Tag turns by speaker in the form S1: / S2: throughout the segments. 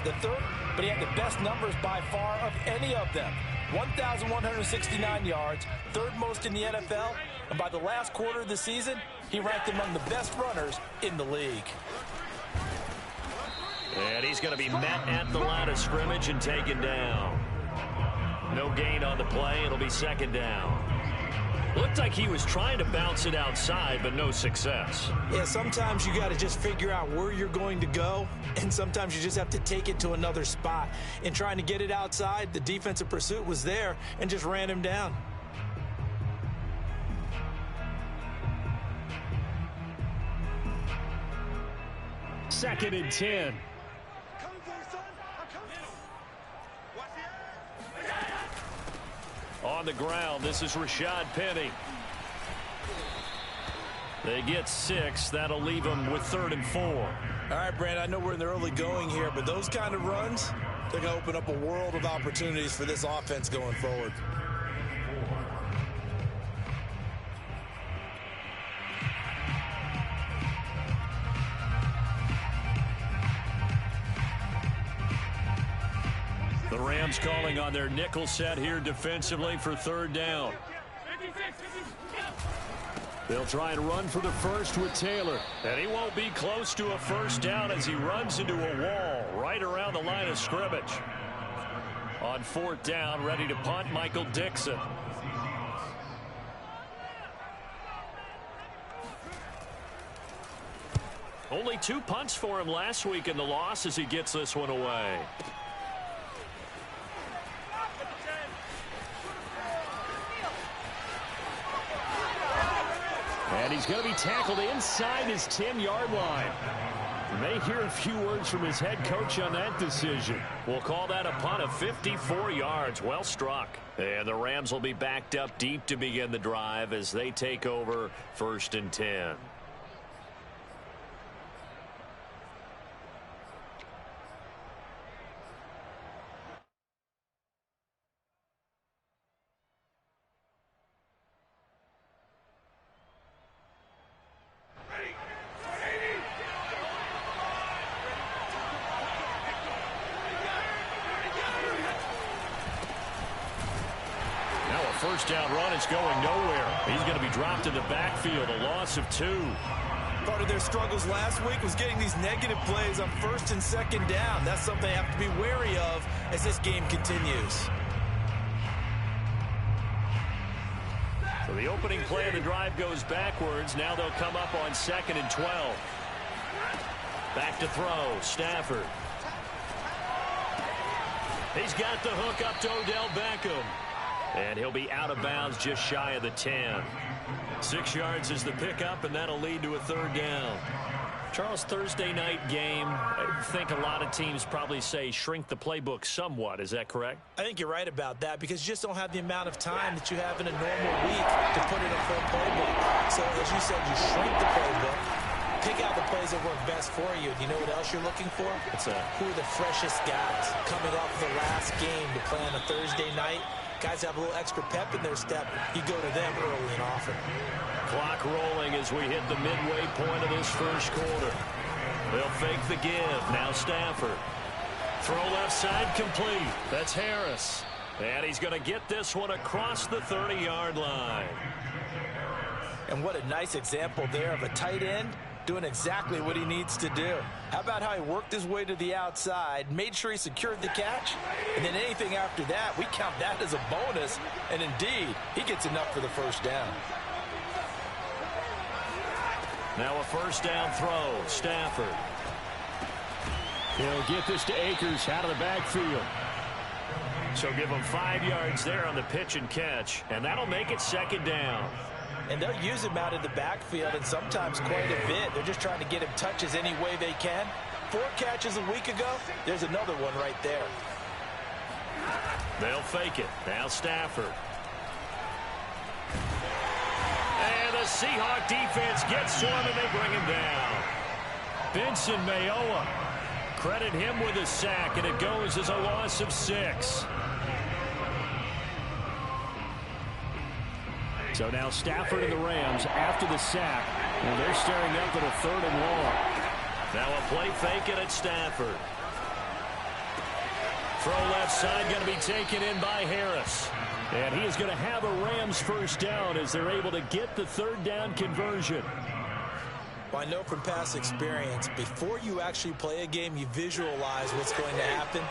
S1: lost the third, but he had the best numbers by far of any of them. 1,169 yards, third most in the NFL, and by the last quarter of the season, he ranked among the best runners in the league.
S2: And he's going to be met at the line of scrimmage and taken down. No gain on the play. It'll be second down. Looked like he was trying to bounce it outside, but no success.
S1: Yeah, sometimes you got to just figure out where you're going to go, and sometimes you just have to take it to another spot. In trying to get it outside, the defensive pursuit was there and just ran him down.
S3: Second and 10.
S2: On the ground, this is Rashad Penny. They get 6. That'll leave them with 3rd and 4.
S1: All right, Brandon, I know we're in the early going here, but those kind of runs, they're going to open up a world of opportunities for this offense going forward.
S2: The Rams calling on their nickel set here defensively for 3rd down. They'll try and run for the first with Taylor. And he won't be close to a first down as he runs into a wall right around the line of scrimmage. On 4th down, ready to punt, Michael Dixon. Only 2 punts for him last week in the loss as he gets this one away.
S3: And he's going to be tackled inside his 10-yard line. You may hear a few words from his head coach on that decision.
S2: We'll call that a punt of 54 yards. Well struck. And the Rams will be backed up deep to begin the drive as they take over 1st and 10. First down run is going nowhere. He's going to be dropped in the backfield, a loss of 2.
S1: Part of their struggles last week was getting these negative plays on 1st and 2nd down. That's something they have to be wary of as this game continues.
S2: So the opening play of the drive goes backwards. Now they'll come up on 2nd and 12. Back to throw, Stafford. He's got the hook up to Odell Beckham. And he'll be out of bounds just shy of the 10. 6 yards is the pickup, and that'll lead to a 3rd down. Charles, Thursday night game, I think a lot of teams probably say shrink the playbook somewhat. Is that correct?
S1: I think you're right about that because you just don't have the amount of time that you have in a normal week to put in a full playbook. So, as you said, you shrink the playbook, pick out the plays that work best for you. And you know what else you're looking for? Who are the freshest guys coming off the last game to play on a Thursday night? Guys have a little extra pep in their step. You go to them early and often.
S2: Clock rolling as we hit the midway point of this first quarter. They'll fake the give. Now Stafford. Throw left side complete. That's Harris. And he's going to get this one across the 30-yard line.
S1: And what a nice example there of a tight end doing exactly what he needs to do. How about how he worked his way to the outside, made sure he secured the catch, and then anything after that, we count that as a bonus, and indeed, he gets enough for the first down.
S2: Now a first down throw, Stafford.
S3: He'll get this to Akers out of the backfield.
S2: So give him 5 yards there on the pitch and catch, and that'll make it 2nd down.
S1: And they'll use him out of the backfield, and sometimes quite a bit. They're just trying to get him touches any way they can. 4 catches a week ago, there's another one right there.
S2: They'll fake it. Now Stafford. And the Seahawks defense gets to him, and they bring him down. Benson Mayowa. Credit him with a sack, and it goes as a loss of 6.
S3: So now Stafford and the Rams after the sack, and they're staring up at a 3rd and long.
S2: Now a play fake it at Stafford. Throw left side going to be taken in by Harris. And he is going to have a Rams first down as they're able to get the third down conversion.
S1: Well, I know from past experience, before you actually play a game, you visualize what's going to happen.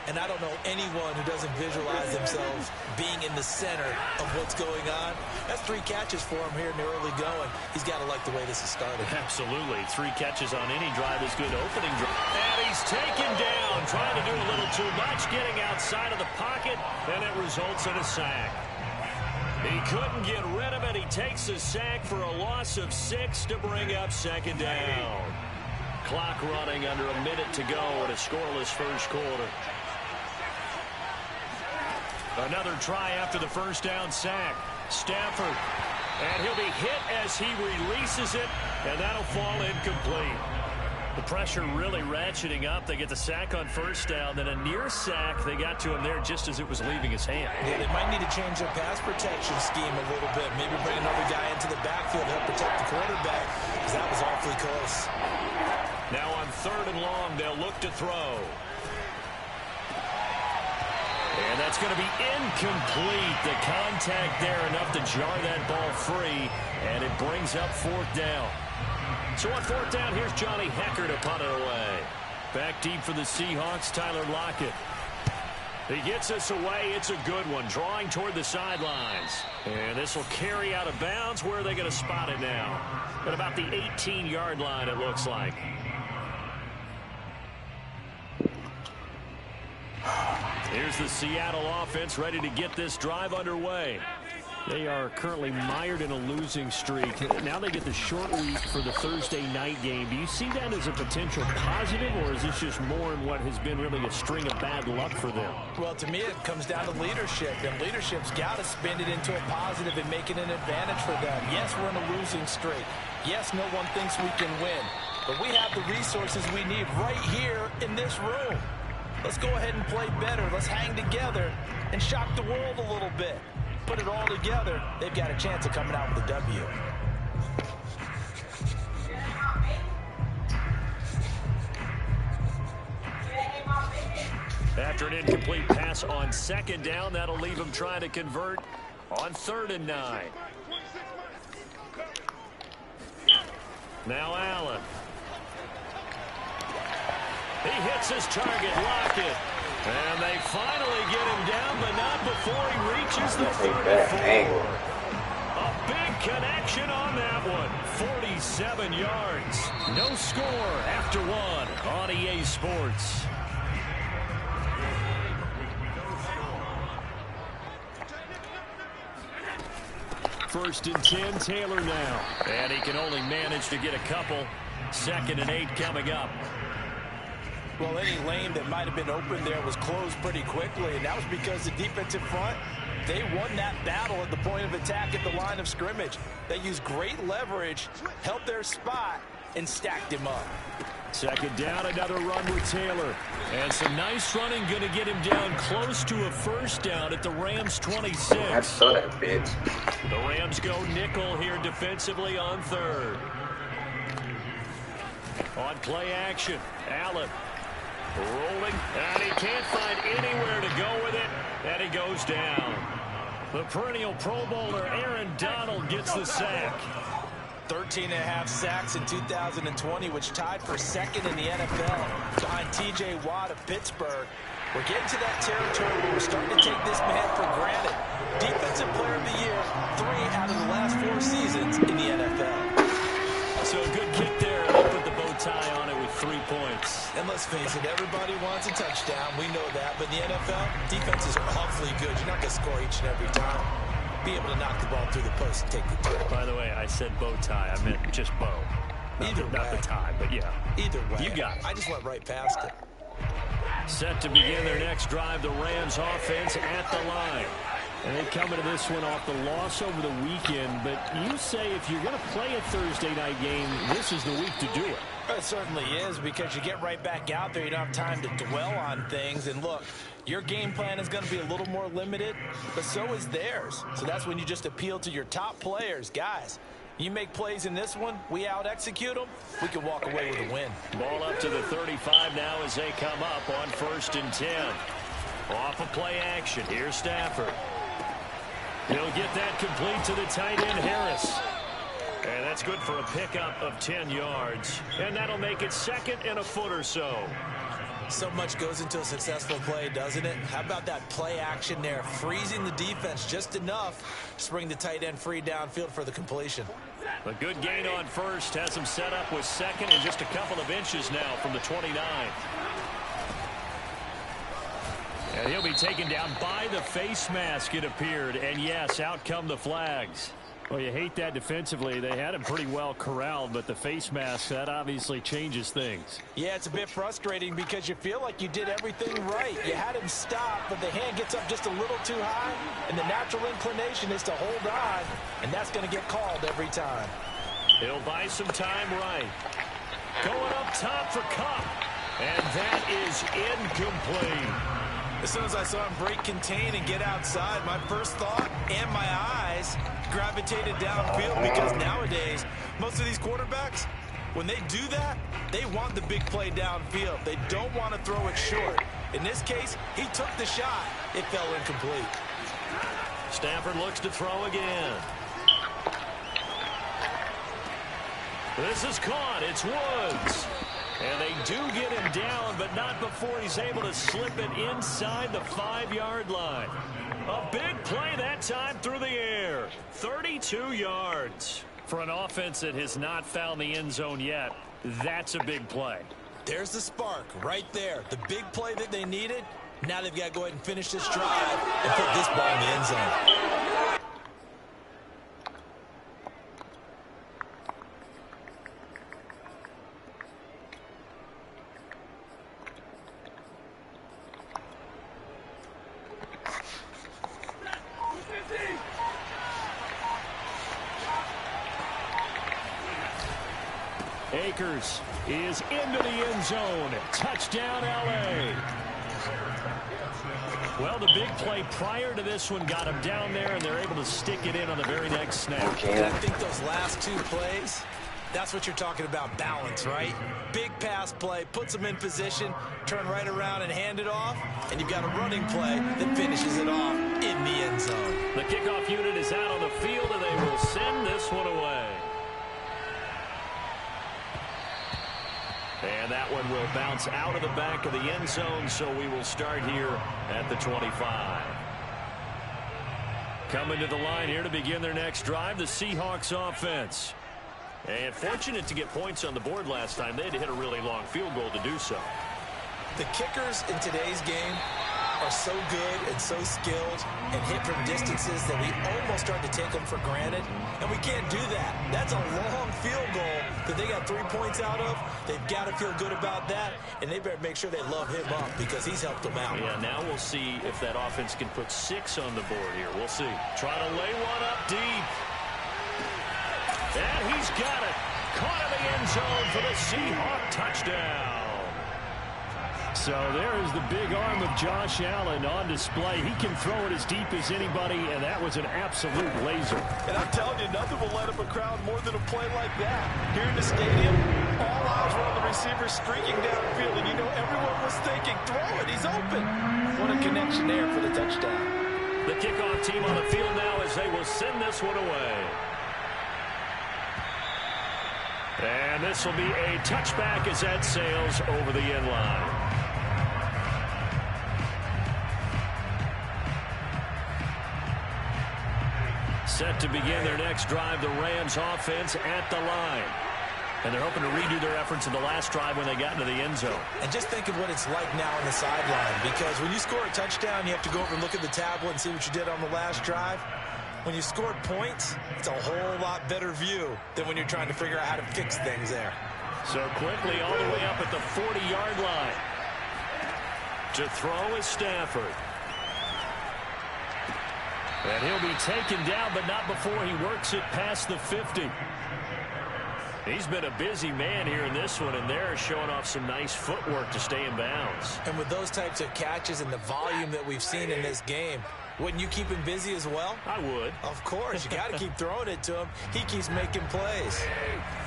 S1: And I don't know anyone who doesn't visualize themselves being in the center of what's going on. That's 3 catches for him here in the early going. He's got to like the way this is started.
S2: Absolutely. 3 catches on any drive is good opening drive. And he's taken down, trying to do a little too much, getting outside of the pocket, and it results in a sack. He couldn't get rid of it. He takes a sack for a loss of 6 to bring up second down. Clock running under a minute to go in a scoreless first quarter. Another try after the first down sack. Stafford. And he'll be hit as he releases it, and that'll fall incomplete. The pressure really ratcheting up. They get the sack on first down, then a near sack. They got to him there just as it was leaving his hand.
S1: Yeah, they might need to change their pass protection scheme a little bit. Maybe bring another guy into the backfield to help protect the quarterback, because that was awfully close.
S2: Now on 3rd and long, they'll look to throw. And that's going to be incomplete. The contact there enough to jar that ball free, and it brings up 4th down. So on 4th down, here's Johnny Hecker to punt it away. Back deep for the Seahawks, Tyler Lockett. He gets us away. It's a good one, drawing toward the sidelines. And this will carry out of bounds. Where are they going to spot it now? At about the 18-yard line, it looks like. Here's the Seattle offense ready to get this drive underway. They are currently mired in a losing streak. Now they get the short week for the Thursday night game. Do you see that as a potential positive, or is this just more in what has been really a string of bad luck for them?
S1: Well, to me, it comes down to leadership, and leadership's got to spin it into a positive and make it an advantage for them. Yes, we're in a losing streak. Yes, no one thinks we can win, but we have the resources we need right here in this room. Let's go ahead and play better. Let's hang together and shock the world a little bit. Put it all together, they've got a chance of coming out with a W.
S2: After an incomplete pass on 2nd down, that'll leave him trying to convert on 3rd and 9. Now Allen. He hits his target, Lockett. And they finally get him down, but not before he reaches the 34. A big connection on that one. 47 yards. No score after 1 on EA Sports. First and 10, Taylor now. And he can only manage to get a couple. 2nd and 8 coming up.
S1: Well, any lane that might have been open there was closed pretty quickly, and that was because the defensive front, they won that battle at the point of attack at the line of scrimmage. They used great leverage, held their spot, and stacked him up.
S2: 2nd down, another run with Taylor. And some nice running, going to get him down close to a first down at the Rams 26.
S4: I saw that bitch.
S2: The Rams go nickel here defensively on 3rd. On play action, Allen. Rolling, and he can't find anywhere to go with it, and he goes down. The perennial Pro Bowler Aaron Donald gets the sack.
S1: 13.5 sacks in 2020, which tied for 2nd in the NFL behind T.J. Watt of Pittsburgh. We're getting to that territory where we're starting to take this man for granted. Defensive Player of the Year, 3 out of the last 4 seasons in the NFL.
S2: So a good kick there. They put the bow tie on it with 3 points.
S1: And let's face it, everybody wants a touchdown. We know that. But in the NFL, defenses are awfully good. You're not going to score each and every time. Be able to knock the ball through the post and take the tie.
S2: By the way, I said bow tie. I meant just bow. Not the tie, but yeah.
S1: Either way.
S2: You got it.
S1: I just went right past it.
S2: Set to begin their next drive, the Rams offense at the line. And they come into this one off the loss over the weekend. But you say if you're going to play a Thursday night game, this is the week to do it.
S1: It certainly is, because you get right back out there. You don't have time to dwell on things. And look, your game plan is going to be a little more limited, but so is theirs. So that's when you just appeal to your top players. Guys, you make plays in this one, we out-execute them, we can walk away with a win.
S2: Ball up to the 35 now as they come up on 1st and 10. Off of play action. Here's Stafford. He'll get that complete to the tight end, Harris. And that's good for a pickup of 10 yards. And that'll make it second and a foot or so.
S1: So much goes into a successful play, doesn't it? How about that play action there? Freezing the defense just enough to bring the tight end free downfield for the completion.
S2: A good gain on first has him set up with second and just a couple of inches now from the 29. And he'll be taken down by the face mask, it appeared. And yes, out come the flags. Well, you hate that defensively. They had him pretty well corralled, but the face mask, that obviously changes things.
S1: Yeah, it's a bit frustrating because you feel like you did everything right. You had him stop, but the hand gets up just a little too high, and the natural inclination is to hold on, and that's going to get called every time.
S2: He'll buy some time right. Going up top for Kappa, and that is incomplete.
S1: As soon as I saw him break contain and get outside, my first thought and my eyes gravitated downfield, because nowadays, most of these quarterbacks, when they do that, they want the big play downfield. They don't want to throw it short. In this case, he took the shot. It fell incomplete.
S2: Stafford looks to throw again. This is caught. It's Woods. And they do get him down, but not before he's able to slip it inside the 5-yard line. A big play that time through the air. 32 yards. For an offense that has not found the end zone yet, that's a big play.
S1: There's the spark right there. The big play that they needed. Now they've got to go ahead and finish this drive and put this ball in the end zone.
S3: Akers is into the end zone. Touchdown, L.A.
S2: Well, the big play prior to this one got him down there, and they're able to stick it in on the very next snap.
S1: And I think those last two plays, that's what you're talking about, balance, right? Big pass play, puts them in position, turn right around and hand it off, and you've got a running play that finishes it off in the end zone.
S2: The kickoff unit is out on the field, and they will send this one away. And that one will bounce out of the back of the end zone, so we will start here at the 25. Coming to the line here to begin their next drive, the Seahawks offense. And fortunate to get points on the board last time. They had to hit a really long field goal to do so.
S1: The kickers in today's game are so good and so skilled and hit from distances that we almost start to take them for granted, and we can't do that. That's a long field goal that they got 3 points out of. They've got to feel good about that, and they better make sure they love him up because he's helped them out.
S2: Yeah, now we'll see if that offense can put 6 on the board here. We'll see. Try to lay one up deep. And he's got it. Caught in the end zone for the Seahawk touchdown.
S3: So there is the big arm of Josh Allen on display. He can throw it as deep as anybody, and that was an absolute laser.
S1: And I'm telling you, nothing will light up a crowd more than a play like that. Here in the stadium, all eyes were on the receiver streaking downfield, and you know everyone was thinking, throw it, he's open. What a connection there for the touchdown.
S2: The kickoff team on the field now as they will send this one away. And this will be a touchback as that sails over the end line. Set to begin their next drive, the Rams offense at the line. And they're hoping to redo their efforts in the last drive when they got into the end zone.
S1: And just think of what it's like now on the sideline, because when you score a touchdown, you have to go over and look at the tablet and see what you did on the last drive. When you scored points, it's a whole lot better view than when you're trying to figure out how to fix things there.
S2: So quickly all the way up at the 40-yard line. To throw is Stafford. And he'll be taken down, but not before he works it past the 50. He's been a busy man here in this one, and they're showing off some nice footwork to stay in bounds.
S1: And with those types of catches and the volume that we've seen in this game, wouldn't you keep him busy as well?
S2: I would.
S1: Of course. You got to keep throwing it to him. He keeps making plays.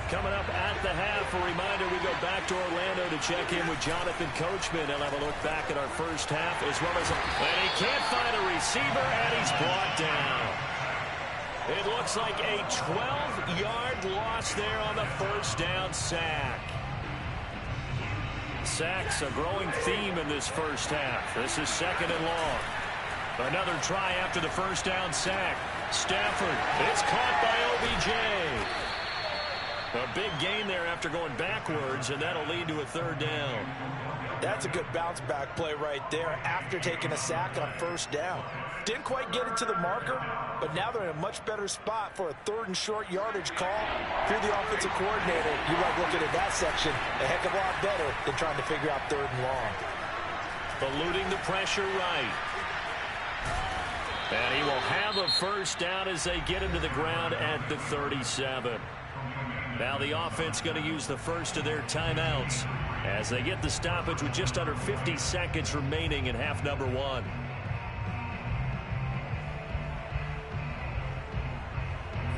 S2: Coming up at the half, a reminder, we go back to Orlando to check in with Jonathan Coachman. He'll have a look back at our first half as well as and he can't find a receiver, and he's brought down. It looks like a 12-yard loss there on the first down sack. Sacks a growing theme in this first half. This is second and long. Another try after the first down sack. Stafford, it's caught by OBJ. A big gain there after going backwards, and that'll lead to a third down.
S1: That's a good bounce-back play right there after taking a sack on first down. Didn't quite get it to the marker, but now they're in a much better spot for a third and short yardage call. If you're the offensive coordinator, you like looking at that section a heck of a lot better than trying to figure out third and long.
S2: Eluding the pressure right. And he will have a first down as they get him to the ground at the 37. Now the offense going to use the first of their timeouts as they get the stoppage with just under 50 seconds remaining in half number one.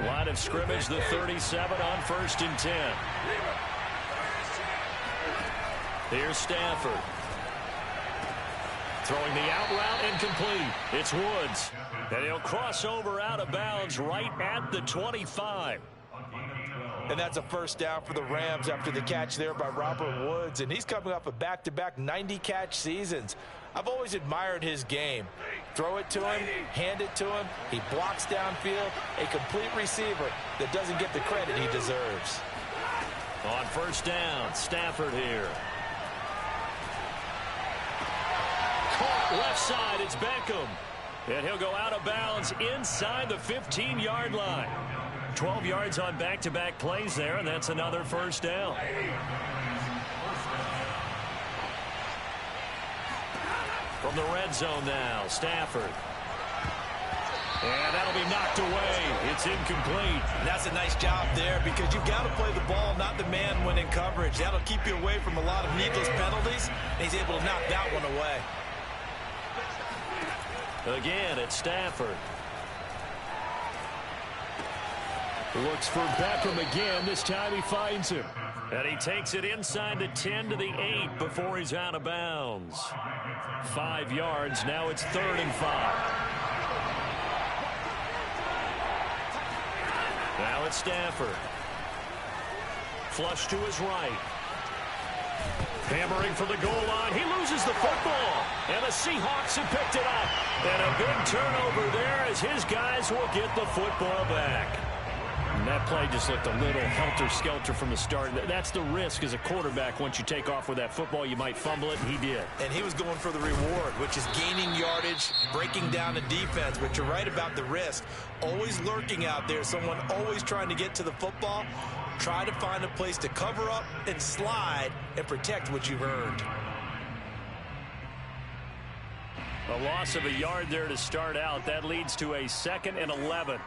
S2: Line of scrimmage, the 37 on 1st and 10. Here's Stafford. Throwing the out route incomplete. It's Woods. And he'll cross over out of bounds right at the 25.
S1: And that's a first down for the Rams after the catch there by Robert Woods. And he's coming off a back-to-back 90-catch seasons. I've always admired his game. Throw it to him, hand it to him. He blocks downfield. A complete receiver that doesn't get the credit he deserves.
S2: On first down, Stafford here. Caught left side, it's Beckham. And he'll go out of bounds inside the 15-yard line. 12 yards on back-to-back plays there, and that's another first down. From the red zone now, Stafford. And that'll be knocked away. It's incomplete.
S1: And that's a nice job there because you've got to play the ball, not the man when in coverage. That'll keep you away from a lot of needless penalties, and he's able to knock that one away.
S2: Again, it's Stafford.
S3: Looks for Beckham again. This time he finds him.
S2: And he takes it inside the 10 to the 8 before he's out of bounds. 5 yards. Now it's 3rd and 5. Now it's Stafford. Flush to his right. Hammering for the goal line. He loses the football. And the Seahawks have picked it up. And a big turnover there as his guys will get the football back. And that play just looked a little helter-skelter from the start. That's the risk as a quarterback. Once you take off with that football, you might fumble it, and he did.
S1: And he was going for the reward, which is gaining yardage, breaking down the defense. But you're right about the risk. Always lurking out there, someone always trying to get to the football. Try to find a place to cover up and slide and protect what you've earned.
S2: A loss of a yard there to start out. That leads to a 2nd and 11.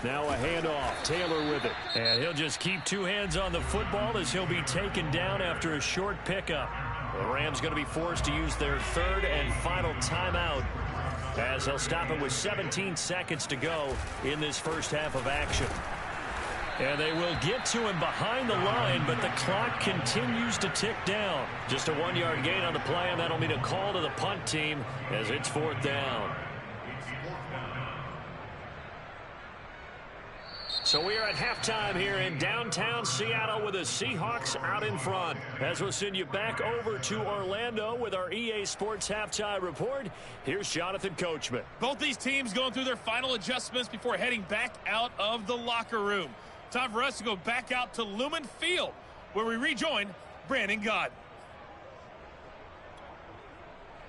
S2: Now a handoff. Taylor with it. And he'll just keep 2 hands on the football as he'll be taken down after a short pickup. The Rams going to be forced to use their 3rd and final timeout as they'll stop it with 17 seconds to go in this first half of action. And they will get to him behind the line, but the clock continues to tick down. Just a 1-yard gain on the play, and that'll mean a call to the punt team as it's 4th down. So we are at halftime here in downtown Seattle with the Seahawks out in front. As we'll send you back over to Orlando with our EA Sports Halftime Report, here's Jonathan Coachman.
S4: Both these teams going through their final adjustments before heading back out of the locker room. Time for us to go back out to Lumen Field, where we rejoin Brandon Gott.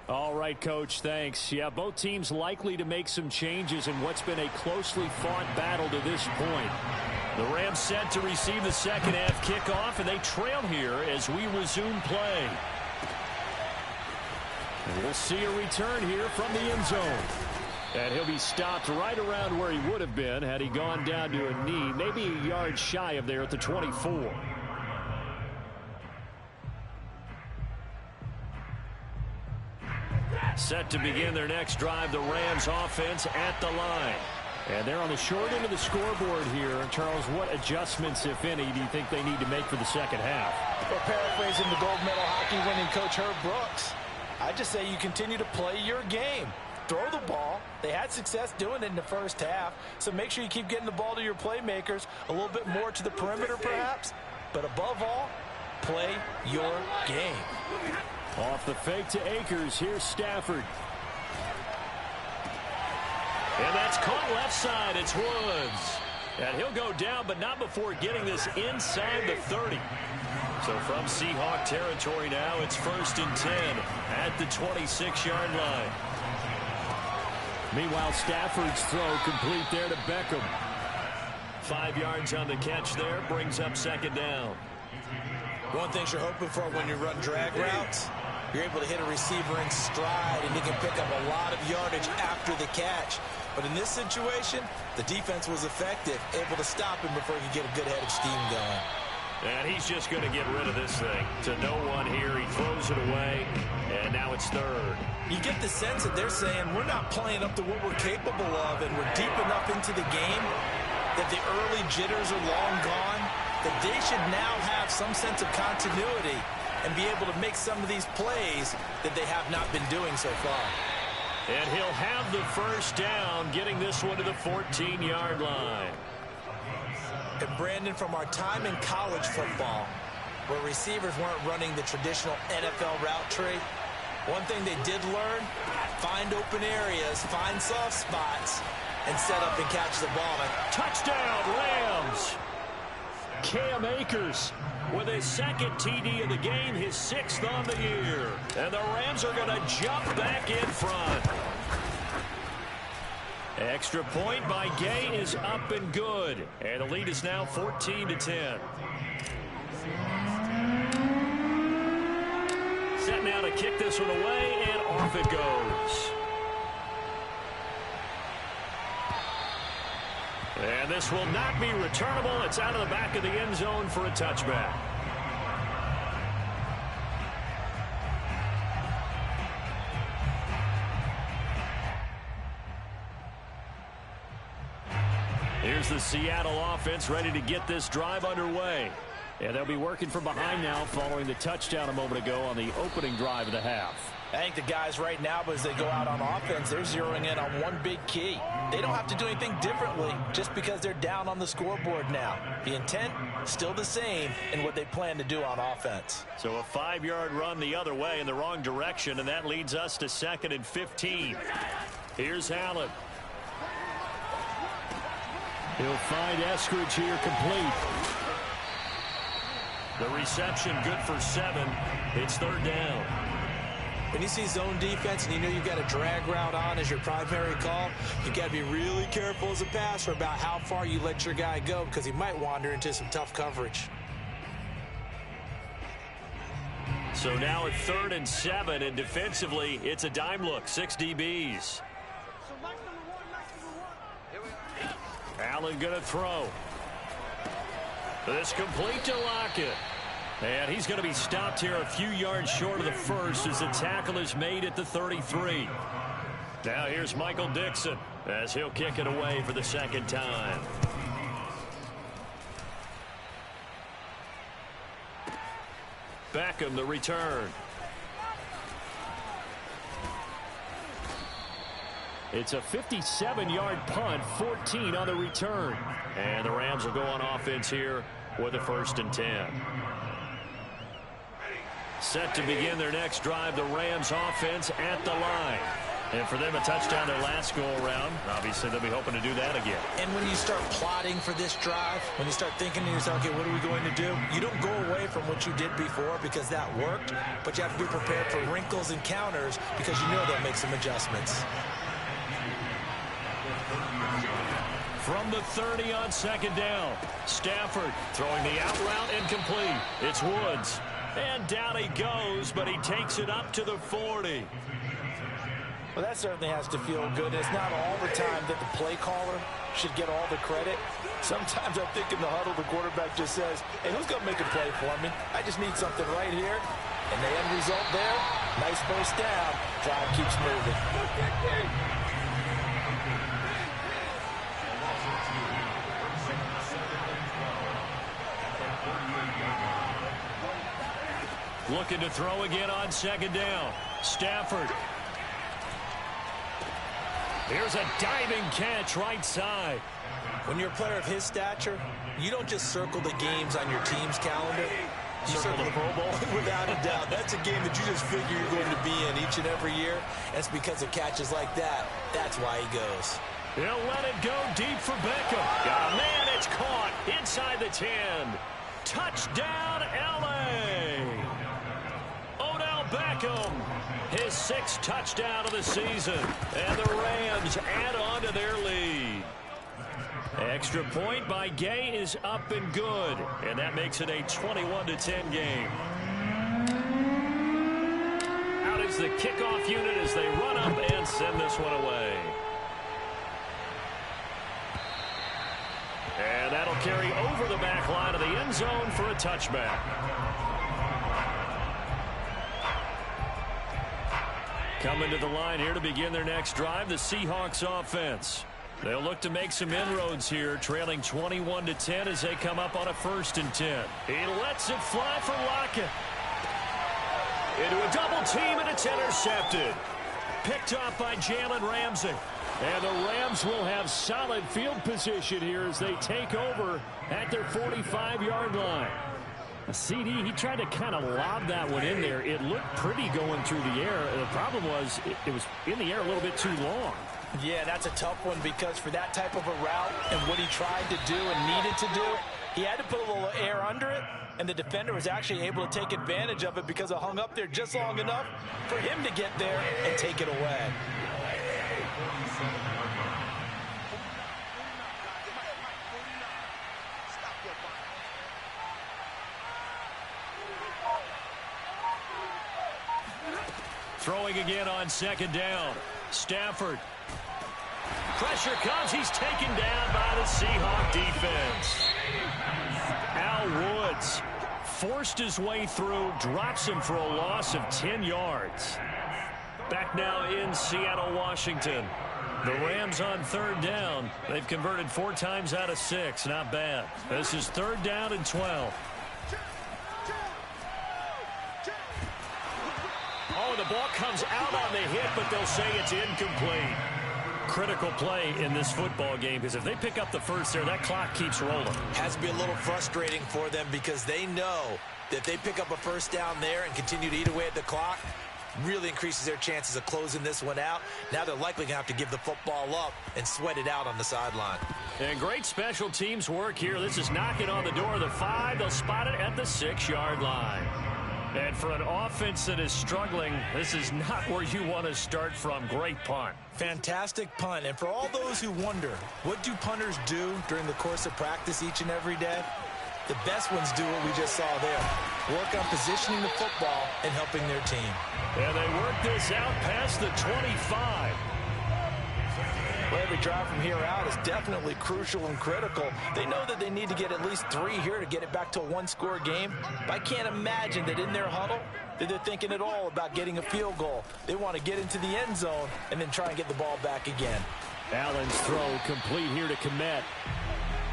S3: All right, Coach, thanks. Yeah, both teams likely to make some changes in what's been a closely fought battle to this point.
S2: The Rams set to receive the second half kickoff, and they trail here as we resume play.
S3: And we'll see a return here from the end zone. And he'll be stopped right around where he would have been had he gone down to a knee, maybe a yard shy of there at the 24. Set to begin their next drive, the Rams offense at the line. And they're on the short end of the scoreboard here. Charles, what adjustments, if any, do you think they need to make for the second half?
S1: Well, paraphrasing the gold medal hockey winning coach Herb Brooks, I just say you continue to play your game. Throw the ball. They had success doing it in the first half, so make sure you keep getting the ball to your playmakers, a little bit more to the perimeter perhaps, but above all, play your game.
S3: Off the fake to Akers, here's Stafford.
S2: And that's caught left side. It's Woods. And he'll go down, but not before getting this inside the 30. So from Seahawk territory now, it's 1st and 10 at the 26-yard line.
S3: Meanwhile, Stafford's throw complete there to Beckham.
S2: 5 yards on the catch there, brings up 2nd down.
S1: One thing you're hoping for when you run drag routes, you're able to hit a receiver in stride, and he can pick up a lot of yardage after the catch. But in this situation, the defense was effective, able to stop him before he could get a good head of steam going.
S2: And he's just going to get rid of this thing. To no one here, he throws it away, and now it's 3rd.
S1: You get the sense that they're saying we're not playing up to what we're capable of, and we're deep enough into the game that the early jitters are long gone, that they should now have some sense of continuity and be able to make some of these plays that they have not been doing so far.
S2: And he'll have the 1st down, getting this one to the 14-yard line.
S1: And Brandon, from our time in college football, where receivers weren't running the traditional NFL route tree, one thing they did learn, find open areas, find soft spots, and set up and catch the ball.
S2: Touchdown, Rams! Cam Akers with his 2nd TD of the game, his 6th on the year. And the Rams are going to jump back in front. Extra point by Gay is up and good. And the lead is now 14-10. Set now to kick this one away, and off it goes. And this will not be returnable. It's out of the back of the end zone for a touchback. Here's the Seattle offense ready to get this drive underway.
S3: And they'll be working from behind now following the touchdown a moment ago on the opening drive of the half.
S1: I think the guys right now, as they go out on offense, they're zeroing in on one big key. They don't have to do anything differently just because they're down on the scoreboard now. The intent, still the same in what they plan to do on offense.
S2: So a 5-yard run the other way in the wrong direction, and that leads us to 2nd and 15. Here's Allen.
S3: He'll find Eskridge here complete.
S2: The reception good for 7. It's 3rd down.
S1: When you see zone defense and you know you've got a drag route on as your primary call, you've got to be really careful as a passer about how far you let your guy go because he might wander into some tough coverage.
S2: So now it's 3rd and 7, and defensively, it's a dime look, 6 DBs. Allen going to throw. This complete to Lockett. And he's going to be stopped here a few yards short of the first as the tackle is made at the 33. Now here's Michael Dixon as he'll kick it away for the 2nd time. Beckham the return.
S3: It's a 57-yard punt, 14 on the return.
S2: And the Rams will go on offense here with a 1st and 10. Set to begin their next drive, the Rams offense at the line. And for them, a touchdown their last go-around. Obviously, they'll be hoping to do that again.
S1: And when you start plotting for this drive, when you start thinking to yourself, okay, what are we going to do? You don't go away from what you did before because that worked, but you have to be prepared for wrinkles and counters because you know they'll make some adjustments.
S2: From the 30 on 2nd down, Stafford throwing the out route incomplete. It's Woods. And down he goes, but he takes it up to the 40.
S1: Well, that certainly has to feel good. It's not all the time that the play caller should get all the credit. Sometimes I think in the huddle, the quarterback just says, hey, who's going to make a play for me? I just need something right here. And the end result there, nice first down. Drive keeps moving.
S3: Looking to throw again on second down. Stafford. Here's a diving catch right side.
S1: When you're a player of his stature, you don't just circle the games on your team's calendar. You circle the Pro Bowl. Without a doubt. That's a game that you just figure you're going to be in each and every year. That's because of catches like that. That's why he goes.
S3: He'll let it go deep for Beckham. Oh, man, it's caught inside the 10. Touchdown, L.A. Odell Beckham, his 6th touchdown of the season. And the Rams add on to their lead. Extra point by Gay is up and good. And that makes it a 21-10 game. Out is the kickoff unit as they run up and send this one away. And that'll carry over the back line of the end zone for a touchback. Coming to the line here to begin their next drive, the Seahawks offense. They'll look to make some inroads here, trailing 21-10 as they come up on a 1st and 10. He lets it fly for Lockett. Into a double team, and it's intercepted. Picked off by Jalen Ramsey. And the Rams will have solid field position here as they take over at their 45-yard line. A CD, he tried to kind of lob that one in there. It looked pretty going through the air. The problem was it was in the air a little bit too long.
S1: Yeah, that's a tough one because for that type of a route and what he tried to do and needed to do, he had to put a little air under it, and the defender was actually able to take advantage of it because it hung up there just long enough for him to get there and take it away.
S3: Throwing again on second down. Stafford. Pressure comes. He's taken down by the Seahawk defense. Al Woods forced his way through, drops him for a loss of 10 yards. Back now in Seattle, Washington. The Rams on 3rd down. They've converted 4 times out of 6. Not bad. This is 3rd down and 12. Oh, the ball comes out on the hit, but they'll say it's incomplete. Critical play in this football game because if they pick up the first there, that clock keeps rolling.
S1: Has to be a little frustrating for them because they know that if they pick up a first down there and continue to eat away at the clock, really increases their chances of closing this one out. Now they're likely going to have to give the football up and sweat it out on the sideline.
S3: And great special teams work here. This is knocking on the door of the 5. They'll spot it at the 6-yard line. And for an offense that is struggling, this is not where you want to start from. Great punt.
S1: Fantastic punt. And for all those who wonder, what do punters do during the course of practice each and every day? The best ones do what we just saw there. Work on positioning the football and helping their team.
S3: And they work this out past the 25.
S1: Well, every drive from here out is definitely crucial and critical. They know that they need to get at least 3 here to get it back to a 1-score game. But I can't imagine that in their huddle that they're thinking at all about getting a field goal. They want to get into the end zone and then try and get the ball back again.
S3: Allen's throw complete here to Komet.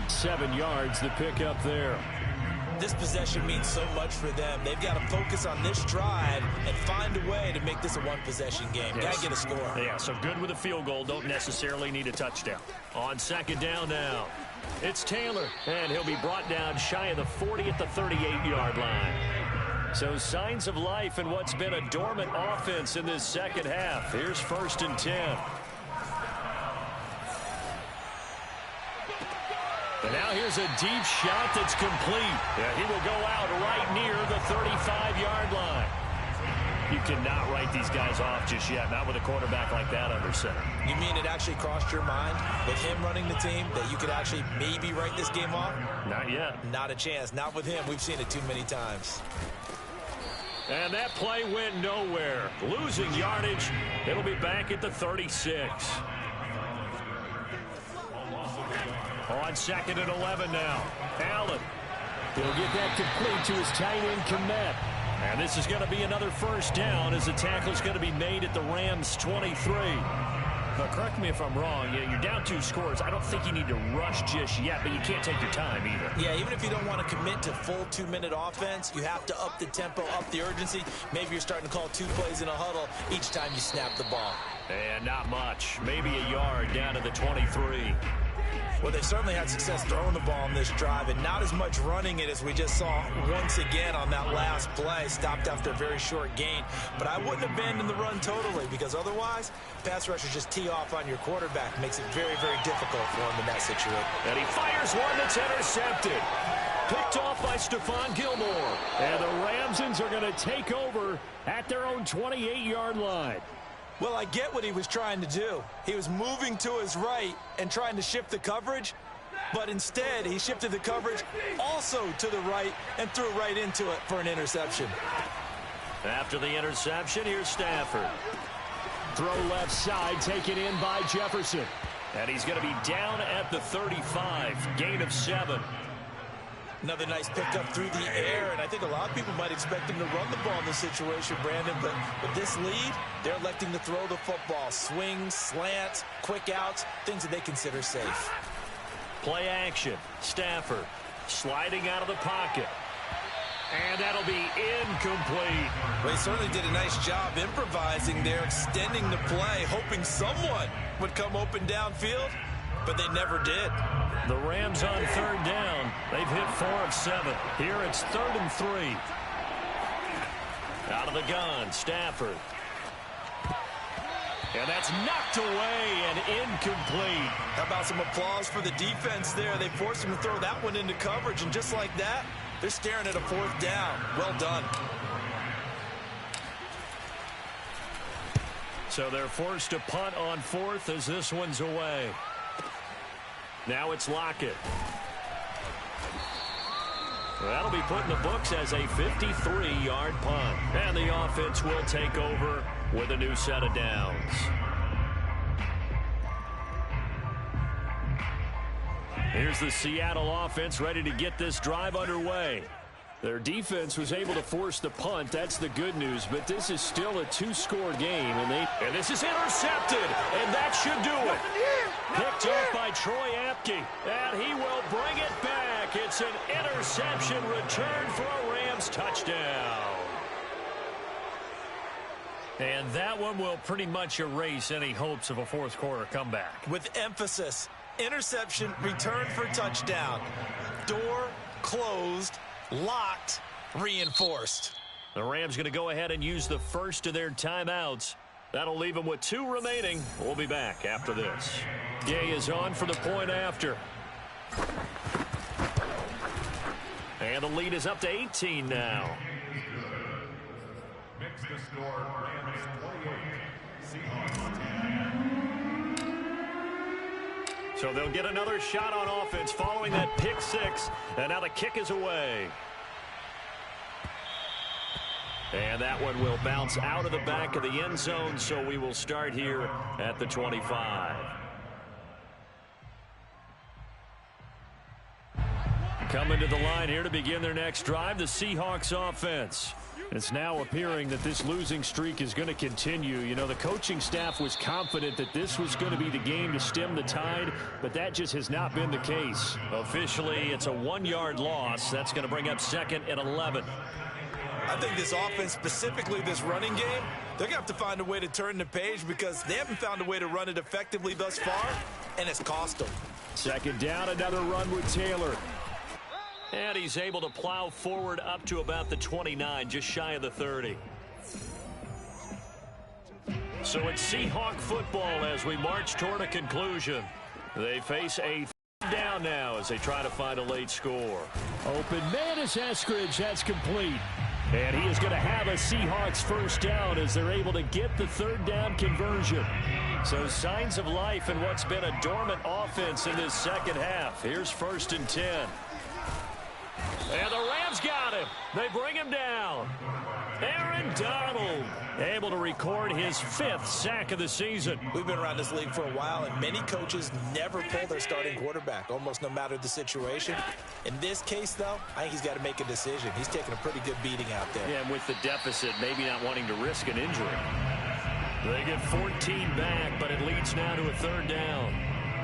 S3: 7 yards, the pickup there.
S1: This possession means so much for them. They've got to focus on this drive and find a way to make this a 1-possession game.
S3: Yes.
S1: Got to get a score.
S3: Yeah, so good with a field goal. Don't necessarily need a touchdown. On second down now, it's Taylor, and he'll be brought down shy of the 40 at the 38-yard line. So signs of life in what's been a dormant offense in this second half. Here's 1st and 10. And now here's a deep shot that's complete. Yeah, he will go out right near the 35-yard line. You cannot write these guys off just yet, not with a quarterback like that under center.
S1: You mean it actually crossed your mind with him running the team that you could actually maybe write this game off?
S3: Not yet.
S1: Not a chance. Not with him. We've seen it too many times.
S3: And that play went nowhere. Losing yardage. It'll be back at the 36. On 2nd and 11 now. Allen. He'll get that complete to his tight end, Kappa. And this is going to be another first down as the tackle's going to be made at the Rams' 23. Now, correct me if I'm wrong. You're down 2 scores. I don't think you need to rush just yet, but you can't take your time either.
S1: Yeah, even if you don't want to commit to full 2-minute offense, you have to up the tempo, up the urgency. Maybe you're starting to call 2 plays in a huddle each time you snap the ball.
S3: And not much. Maybe a yard down to the 23.
S1: Well, they certainly had success throwing the ball on this drive, and not as much running it as we just saw once again on that last play. Stopped after a very short gain. But I wouldn't abandon the run totally, because otherwise, pass rushers just tee off on your quarterback. Makes it very, very difficult for him in that situation.
S3: And he fires one that's intercepted. Picked off by Stephon Gilmore. And the Ramsons are going to take over at their own 28-yard line.
S1: Well, I get what he was trying to do. He was moving to his right and trying to shift the coverage, but instead he shifted the coverage also to the right and threw right into it for an interception.
S3: After the interception, here's Stafford. Throw left side, taken in by Jefferson. And he's going to be down at the 35, gain of 7.
S1: Another nice pickup through the air, and I think a lot of people might expect him to run the ball in this situation, Brandon, but with this lead, they're electing to throw the football. Swings, slants, quick outs, things that they consider safe.
S3: Play action. Stafford sliding out of the pocket. And that'll be incomplete.
S1: Well, he certainly did a nice job improvising there, extending the play, hoping someone would come open downfield, but they never did.
S3: The Rams on 3rd down. They've hit 4 of 7. Here it's 3rd and 3. Out of the gun, Stafford. And that's knocked away and incomplete.
S1: How about some applause for the defense there? They forced him to throw that one into coverage, and just like that, they're staring at a 4th down. Well done.
S3: So they're forced to punt on 4th as this one's away. Now it's Lockett. That'll be put in the books as a 53-yard punt. And the offense will take over with a new set of downs. Here's the Seattle offense ready to get this drive underway. Their defense was able to force the punt. That's the good news. But this is still a 2-score game. And this is intercepted. And that should do it. Picked off by Troy Apke. And he will bring it back. It's an interception return for a Rams touchdown. And that one will pretty much erase any hopes of a 4th quarter comeback.
S1: With emphasis, interception, return for touchdown. Door closed, locked, reinforced.
S3: The Rams going to go ahead and use the first of their timeouts. That'll leave them with 2 remaining. We'll be back after this. Gay is on for the point after. And the lead is up to 18 now.
S5: Makes the score Rams 28, Seahawks 10.
S3: So they'll get another shot on offense following that pick 6. And now the kick is away. And that one will bounce out of the back of the end zone, so we will start here at the 25. Coming to the line here to begin their next drive, the Seahawks offense. It's now appearing that this losing streak is going to continue. You know, the coaching staff was confident that this was going to be the game to stem the tide, but that just has not been the case. Officially, it's a 1-yard loss. That's going to bring up 2nd and 11.
S1: I think this offense, specifically this running game, they're going to have to find a way to turn the page because they haven't found a way to run it effectively thus far, and it's cost them.
S3: 2nd down, another run with Taylor. And he's able to plow forward up to about the 29, just shy of the 30. So it's Seahawk football as we march toward a conclusion. They face a 3rd down now as they try to find a late score. Open man is Eskridge. That's complete. And he is going to have a Seahawks 1st down as they're able to get the 3rd down conversion. So signs of life in what's been a dormant offense in this 2nd half. Here's 1st and 10. And the Rams got him. They bring him down. Aaron Donald able to record his 5th sack of the season.
S1: We've been around this league for a while, and many coaches never pull their starting quarterback, almost no matter the situation. In this case, though, I think he's got to make a decision. He's taking a pretty good beating out there.
S3: Yeah, and with the deficit, maybe not wanting to risk an injury. They get 14 back, but it leads now to a 3rd down.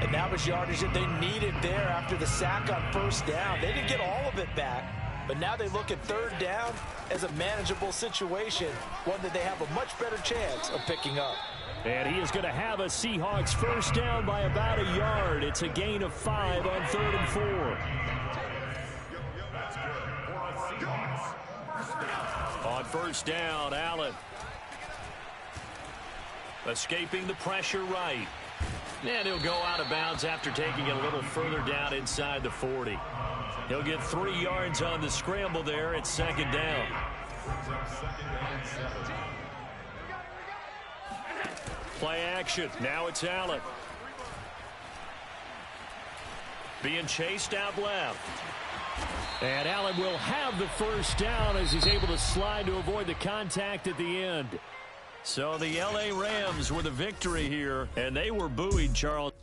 S1: And that was yardage that they needed there after the sack on 1st down. They didn't get all of it back. But now they look at 3rd down as a manageable situation, one that they have a much better chance of picking up.
S3: And he is going to have a Seahawks 1st down by about a yard. It's a gain of 5 on 3rd and 4. On 1st down, Allen. Escaping the pressure right. And he'll go out of bounds after taking it a little further down inside the 40. He'll get 3 yards on the scramble there. It's 2nd down. Play action. Now it's Allen. Being chased out left. And Allen will have the 1st down as he's able to slide to avoid the contact at the end. So the L.A. Rams with a victory here, and they were buoyed, Charles.